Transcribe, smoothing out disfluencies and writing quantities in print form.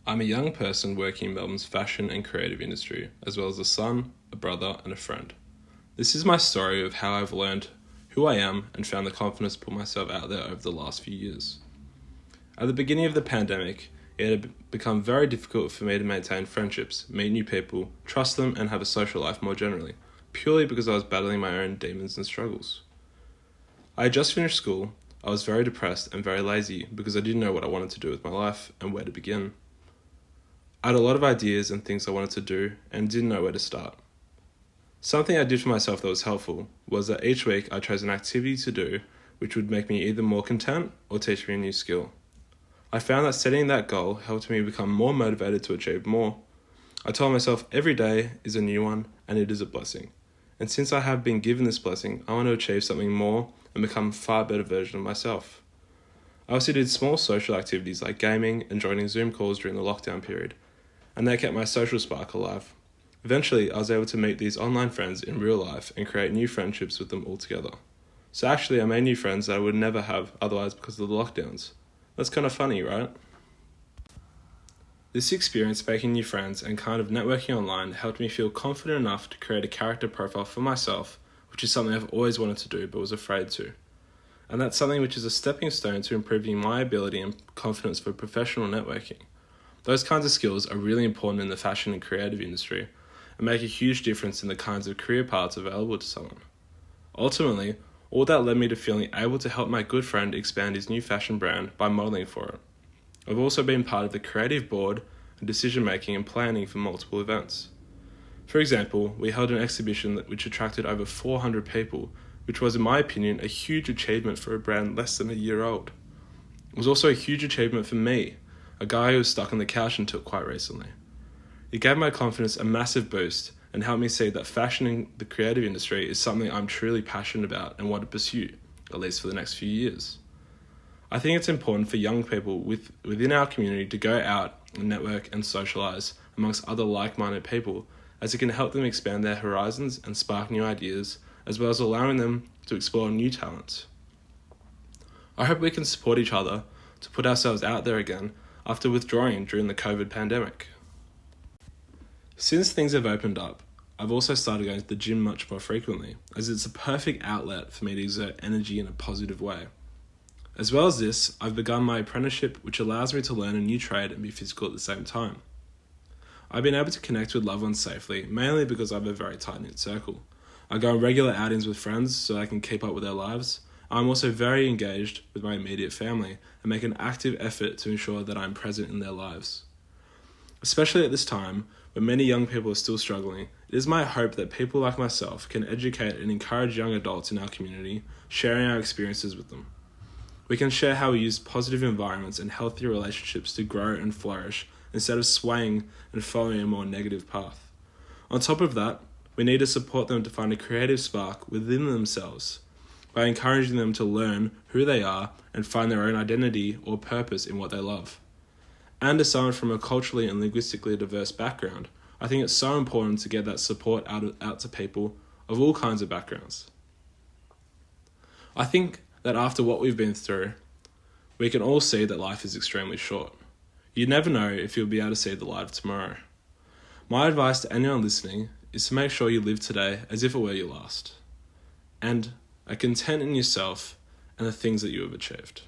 I'm a young person working in Melbourne's fashion and creative industry, as well as a son, a brother, and a friend. This is my story of how I've learned who I am and found the confidence to put myself out there over the last few years. At the beginning of the pandemic, it had become very difficult for me to maintain friendships, meet new people, trust them, and have a social life more generally, purely because I was battling my own demons and struggles. I had just finished school, I was very depressed and very lazy because I didn't know what I wanted to do with my life and where to begin. I had a lot of ideas and things I wanted to do and didn't know where to start. Something I did for myself that was helpful was that each week I chose an activity to do which would make me either more content or teach me a new skill. I found that setting that goal helped me become more motivated to achieve more. I told myself every day is a new one and it is a blessing. And since I have been given this blessing, I want to achieve something more and become a far better version of myself. I also did small social activities like gaming and joining Zoom calls during the lockdown period, and they kept my social spark alive. Eventually, I was able to meet these online friends in real life and create new friendships with them all together. So actually, I made new friends that I would never have otherwise because of the lockdowns. That's kind of funny, right? This experience making new friends and kind of networking online helped me feel confident enough to create a character profile for myself, which is something I've always wanted to do but was afraid to. And that's something which is a stepping stone to improving my ability and confidence for professional networking. Those kinds of skills are really important in the fashion and creative industry and make a huge difference in the kinds of career paths available to someone. Ultimately, all that led me to feeling able to help my good friend expand his new fashion brand by modelling for it. I've also been part of the creative board and decision making and planning for multiple events. For example, we held an exhibition which attracted over 400 people, which was in my opinion a huge achievement for a brand less than a year old. It was also a huge achievement for me, a guy who was stuck on the couch until quite recently. It gave my confidence a massive boost and helped me see that fashion in the creative industry is something I'm truly passionate about and want to pursue, at least for the next few years. I think it's important for young people within our community to go out and network and socialise amongst other like-minded people, as it can help them expand their horizons and spark new ideas, as well as allowing them to explore new talents. I hope we can support each other to put ourselves out there again after withdrawing during the COVID pandemic. Since things have opened up, I've also started going to the gym much more frequently, as it's a perfect outlet for me to exert energy in a positive way. As well as this, I've begun my apprenticeship, which allows me to learn a new trade and be physical at the same time. I've been able to connect with loved ones safely, mainly because I have a very tight-knit circle. I go on regular outings with friends so I can keep up with their lives. I'm also very engaged with my immediate family and make an active effort to ensure that I'm present in their lives. Especially at this time, when many young people are still struggling, it is my hope that people like myself can educate and encourage young adults in our community, sharing our experiences with them. We can share how we use positive environments and healthier relationships to grow and flourish instead of swaying and following a more negative path. On top of that, we need to support them to find a creative spark within themselves by encouraging them to learn who they are and find their own identity or purpose in what they love. And as someone from a culturally and linguistically diverse background, I think it's so important to get that support out to people of all kinds of backgrounds. I think that after what we've been through, we can all see that life is extremely short. You never know if you'll be able to see the light of tomorrow. My advice to anyone listening is to make sure you live today as if it were your last, and are content in yourself and the things that you have achieved.